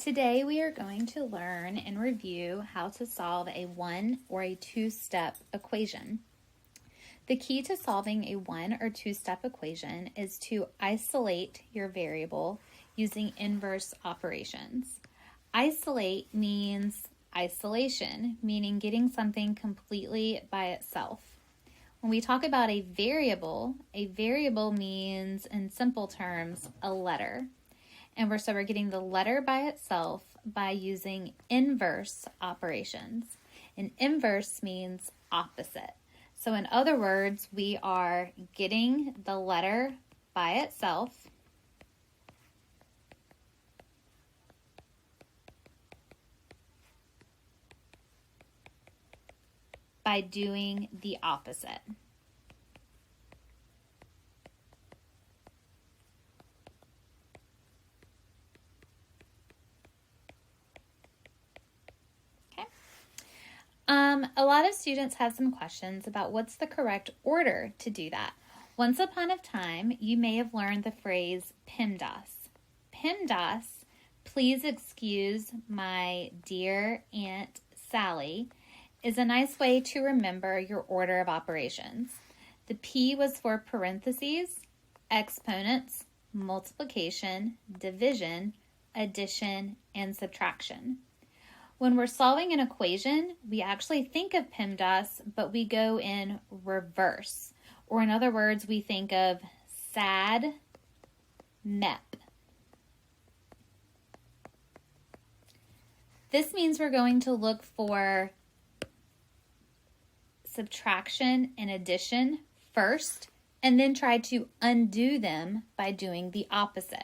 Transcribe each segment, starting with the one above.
Today we are going to learn and review how to solve a one or a two-step equation. The key to solving a one or two-step equation is to isolate your variable using inverse operations. Isolate means isolation, meaning getting something completely by itself. When we talk about a variable means, in simple terms, a letter. And we're getting the letter by itself by using inverse operations. And inverse means opposite. So in other words, we are getting the letter by itself by doing the opposite. A lot of students have some questions about what's the correct order to do that. Once upon a time, you may have learned the phrase PEMDAS. PEMDAS, please excuse my dear Aunt Sally, is a nice way to remember your order of operations. The P was for parentheses, exponents, multiplication, division, addition, and subtraction. When we're solving an equation, we actually think of PEMDAS, but we go in reverse. Or in other words, we think of SAD, MEP. This means we're going to look for subtraction and addition first, and then try to undo them by doing the opposite.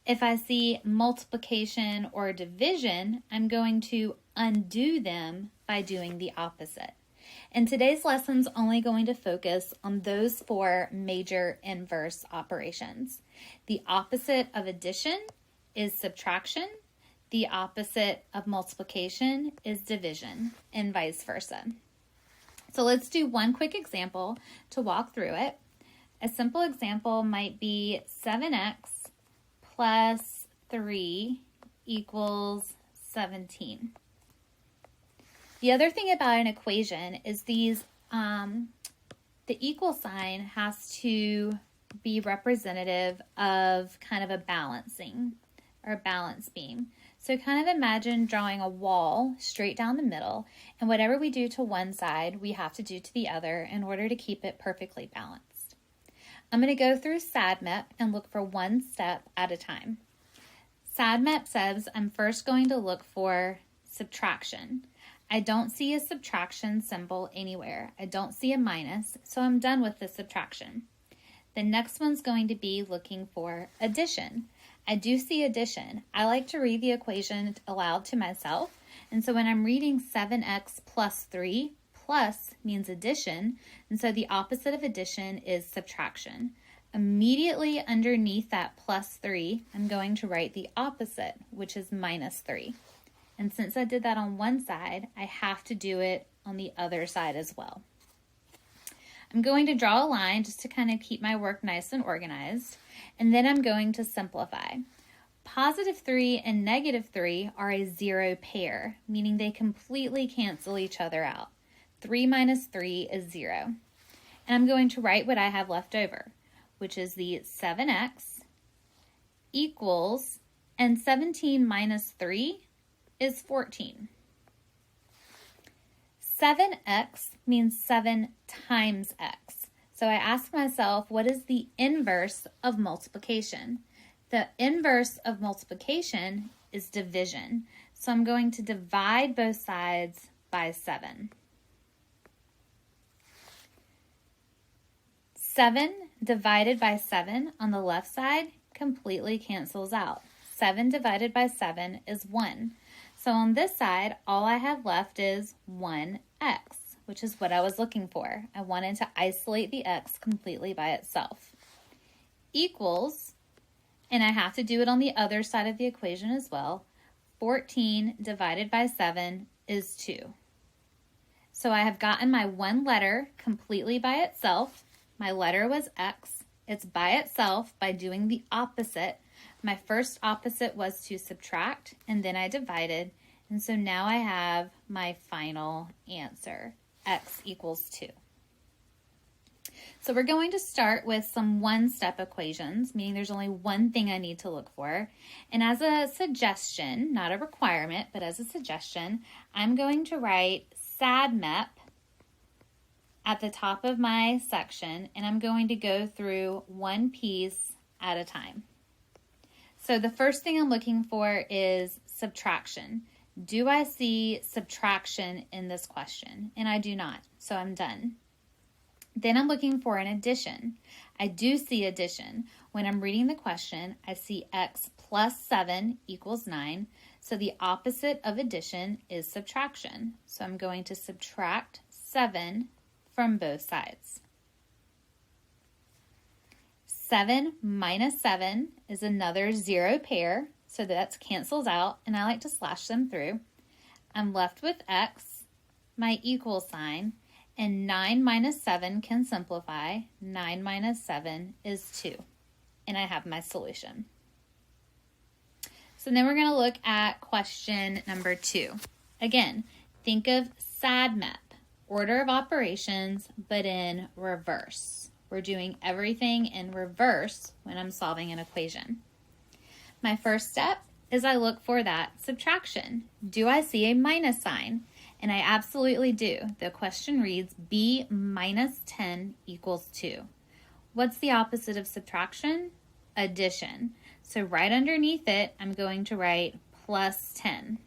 If I see multiplication or division, I'm going to undo them by doing the opposite. And today's lesson is only going to focus on those four major inverse operations. The opposite of addition is subtraction. The opposite of multiplication is division, and vice versa. So let's do one quick example to walk through it. A simple example might be 7x plus 3 equals 17. The other thing about an equation is the equal sign has to be representative of kind of a balancing or balance beam. So kind of imagine drawing a wall straight down the middle, and whatever we do to one side, we have to do to the other in order to keep it perfectly balanced. I'm going to go through SADMEP and look for one step at a time. SADMEP says I'm first going to look for subtraction. I don't see a subtraction symbol anywhere. I don't see a minus, so I'm done with the subtraction. The next one's going to be looking for addition. I do see addition. I like to read the equation aloud to myself, and so when I'm reading 7x plus 3, plus means addition, and so the opposite of addition is subtraction. Immediately underneath that plus 3, I'm going to write the opposite, which is minus 3. And since I did that on one side, I have to do it on the other side as well. I'm going to draw a line just to kind of keep my work nice and organized, and then I'm going to simplify. Positive 3 and negative 3 are a zero pair, meaning they completely cancel each other out. 3 minus 3 is 0. And I'm going to write what I have left over, which is the 7x equals, and 17 minus 3 is 14. 7x means 7 times x. So I ask myself, what is the inverse of multiplication? The inverse of multiplication is division. So I'm going to divide both sides by 7. 7 divided by 7 on the left side completely cancels out. 7 divided by 7 is 1. So on this side, all I have left is 1x, which is what I was looking for. I wanted to isolate the x completely by itself. Equals, and I have to do it on the other side of the equation as well, 14 divided by 7 is 2. So I have gotten my one letter completely by itself. My letter was x. It's by itself by doing the opposite My first opposite was to subtract, and then I divided. And so now I have my final answer, x equals 2. So we're going to start with some one-step equations, meaning there's only one thing I need to look for. And as a suggestion, not a requirement, but as a suggestion, I'm going to write SADMEP at the top of my section, and I'm going to go through one piece at a time. So the first thing I'm looking for is subtraction. Do I see subtraction in this question? And I do not, so I'm done. Then I'm looking for an addition. I do see addition. When I'm reading the question, I see x plus 7 equals 9. So the opposite of addition is subtraction. So I'm going to subtract 7 from both sides. 7 minus 7 is another 0 pair, so that cancels out, and I like to slash them through. I'm left with x, my equal sign, and 9 minus 7 can simplify. 9 minus 7 is 2, and I have my solution. So then we're going to look at question number 2. Again, think of SADMEP, order of operations, but in reverse. We're doing everything in reverse when I'm solving an equation. My first step is I look for that subtraction. Do I see a minus sign? And I absolutely do. The question reads b minus 10 equals 2. What's the opposite of subtraction? Addition. So right underneath it, I'm going to write plus 10.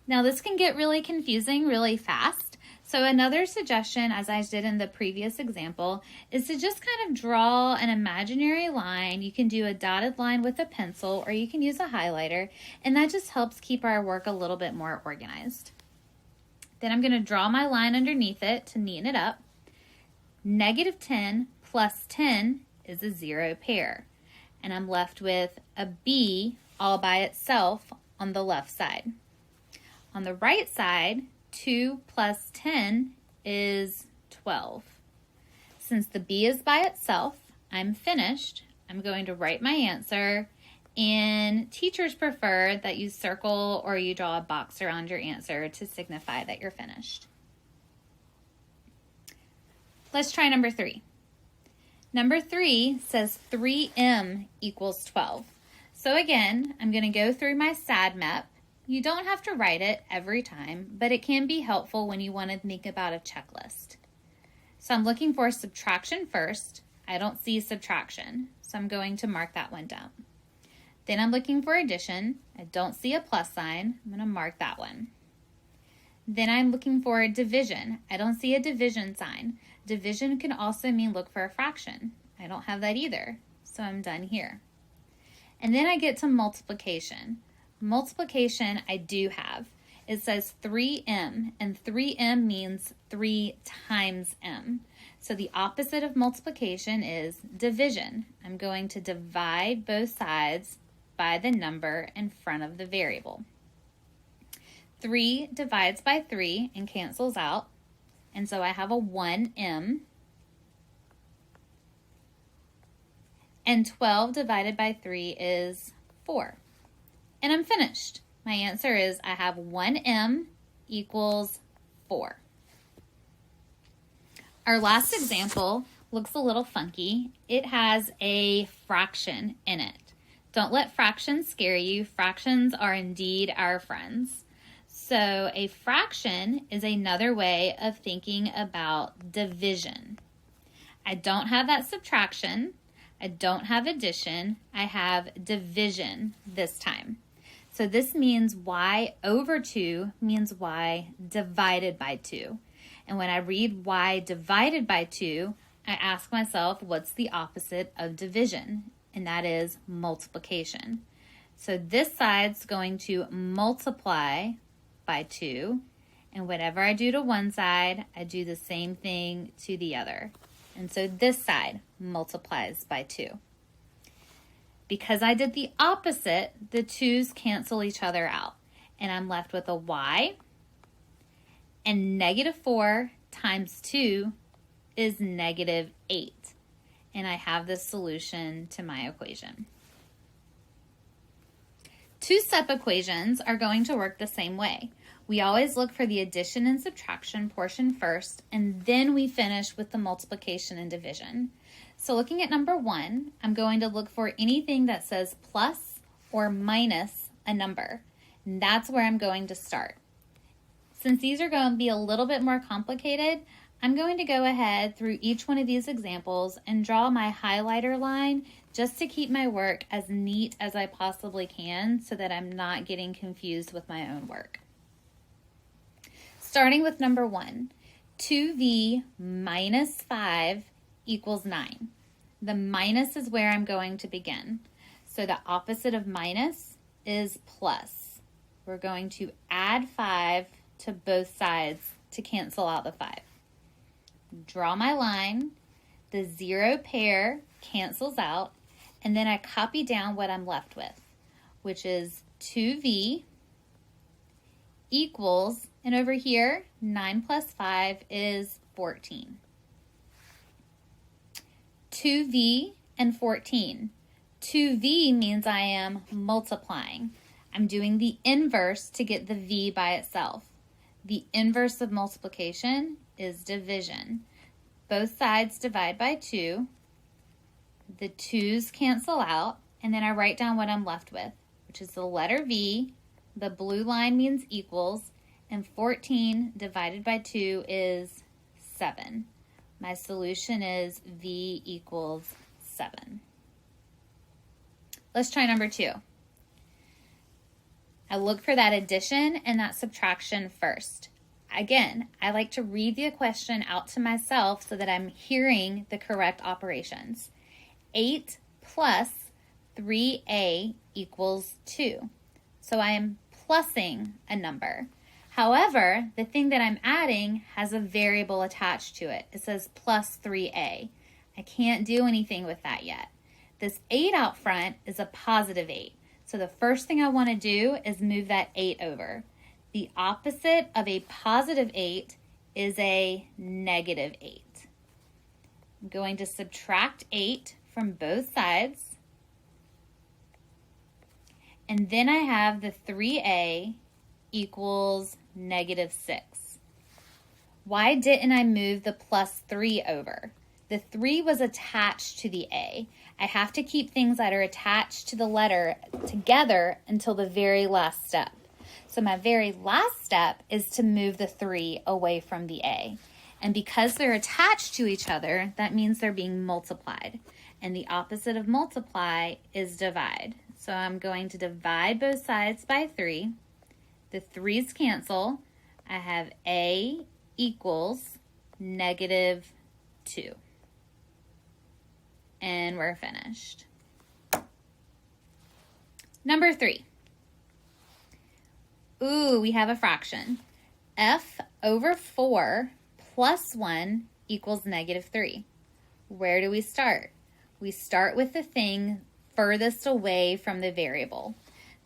Now this can get really confusing really fast. So another suggestion, as I did in the previous example, is to just kind of draw an imaginary line. You can do a dotted line with a pencil, or you can use a highlighter, and that just helps keep our work a little bit more organized. Then I'm going to draw my line underneath it to neaten it up. Negative 10 plus 10 is a 0 pair, and I'm left with a b all by itself on the left side. On the right side, 2 plus 10 is 12. Since the b is by itself, I'm finished. I'm going to write my answer, and teachers prefer that you circle or you draw a box around your answer to signify that you're finished. Let's try number 3. Number 3 says 3m equals 12. So again, I'm going to go through my SADMEP. You don't have to write it every time, but it can be helpful when you want to think about a checklist. So I'm looking for subtraction first. I don't see subtraction, so I'm going to mark that one down. Then I'm looking for addition. I don't see a plus sign. I'm going to mark that one. Then I'm looking for a division. I don't see a division sign. Division can also mean look for a fraction. I don't have that either, so I'm done here. And then I get to multiplication. Multiplication I do have. It says 3m, and 3m means 3 times m. So the opposite of multiplication is division. I'm going to divide both sides by the number in front of the variable. 3 divides by 3 and cancels out, and so I have a 1m. And 12 divided by 3 is 4. And I'm finished. My answer is I have 1m equals 4. Our last example looks a little funky. It has a fraction in it. Don't let fractions scare you. Fractions are indeed our friends. So a fraction is another way of thinking about division. I don't have that subtraction. I don't have addition. I have division this time. So this means y over 2 means y divided by 2. And when I read y divided by 2, I ask myself, what's the opposite of division? And that is multiplication. So this side's going to multiply by 2. And whatever I do to one side, I do the same thing to the other. And so this side multiplies by 2. Because I did the opposite, the 2's cancel each other out. And I'm left with a y. And negative 4 times 2 is negative 8. And I have the solution to my equation. Two-step equations are going to work the same way. We always look for the addition and subtraction portion first, and then we finish with the multiplication and division. So looking at number 1, I'm going to look for anything that says plus or minus a number. And that's where I'm going to start. Since these are going to be a little bit more complicated, I'm going to go ahead through each one of these examples and draw my highlighter line just to keep my work as neat as I possibly can so that I'm not getting confused with my own work. Starting with number 1, 2v minus 5 equals 9. The minus is where I'm going to begin. So the opposite of minus is plus. We're going to add 5 to both sides to cancel out the 5. Draw my line. The 0 pair cancels out, and then I copy down what I'm left with, which is 2v equals, and over here, 9 plus 5 is 14. 2v and 14. 2v means I am multiplying. I'm doing the inverse to get the v by itself. The inverse of multiplication is division. Both sides divide by 2. The 2's cancel out, and then I write down what I'm left with, which is the letter v. The blue line means equals, and 14 divided by 2 is 7. My solution is v equals 7. Let's try number 2. I look for that addition and that subtraction first. Again, I like to read the question out to myself so that I'm hearing the correct operations. 8 plus 3a equals 2. So I am plussing a number. However, the thing that I'm adding has a variable attached to it. It says plus 3a. I can't do anything with that yet. This 8 out front is a positive 8. So the first thing I want to do is move that 8 over. The opposite of a positive 8 is a negative 8. I'm going to subtract 8 from both sides. And then I have the 3a equals negative 6. Why didn't I move the plus 3 over? The 3 was attached to the a. I have to keep things that are attached to the letter together until the very last step. So my very last step is to move the 3 away from the a. And because they're attached to each other, that means they're being multiplied. And the opposite of multiply is divide. So I'm going to divide both sides by 3. The 3's cancel. I have a equals negative 2. And we're finished. Number 3. Ooh, we have a fraction. F over 4 plus 1 equals negative 3. Where do we start? We start with the thing furthest away from the variable.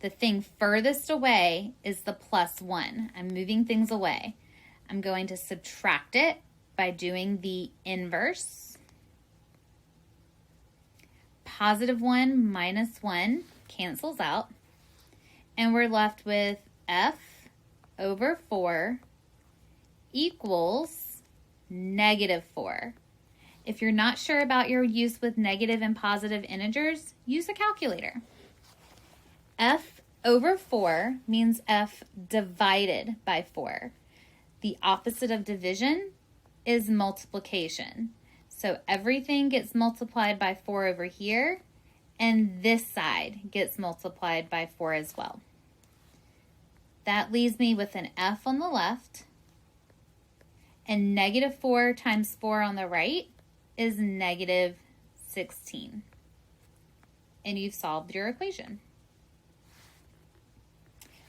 The thing furthest away is the plus 1. I'm moving things away. I'm going to subtract it by doing the inverse. Positive 1 minus 1 cancels out. And we're left with f over 4 equals negative 4. If you're not sure about your use with negative and positive integers, use a calculator. F over 4 means f divided by 4. The opposite of division is multiplication. So everything gets multiplied by 4 over here, and this side gets multiplied by 4 as well. That leaves me with an f on the left, and negative 4 times 4 on the right is negative 16. And you've solved your equation.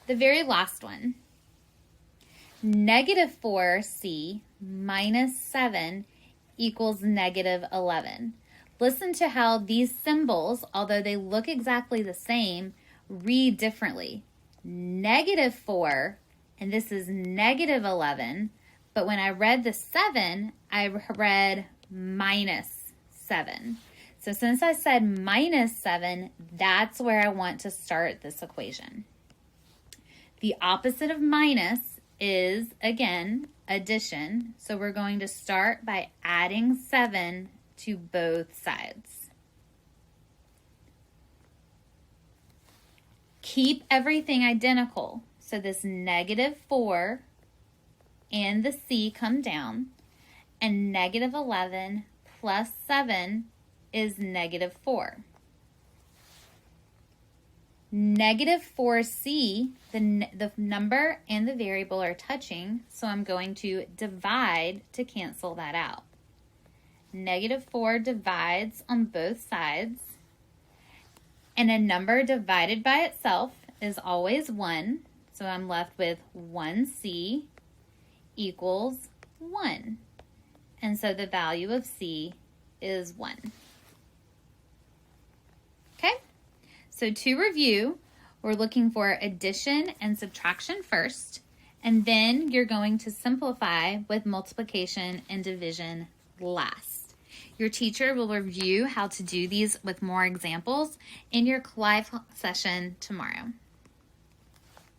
The very last one. Negative 4c minus 7 equals negative 11. Listen to how these symbols, although they look exactly the same, read differently. Negative 4, and this is negative 11, but when I read the 7, I read minus 7. So So since I said minus 7, that's where I want to start this equation. The opposite of minus is, again, addition. So we're going to start by adding 7 to both sides. Keep everything identical. So this negative 4 and the c come down, and negative 11 plus 7 is negative 4. Negative 4c, the number and the variable are touching, so I'm going to divide to cancel that out. Negative 4 divides on both sides, and a number divided by itself is always 1, so I'm left with 1c equals 1. And so the value of c is 1. Okay, so to review, we're looking for addition and subtraction first, and then you're going to simplify with multiplication and division last. Your teacher will review how to do these with more examples in your live session tomorrow.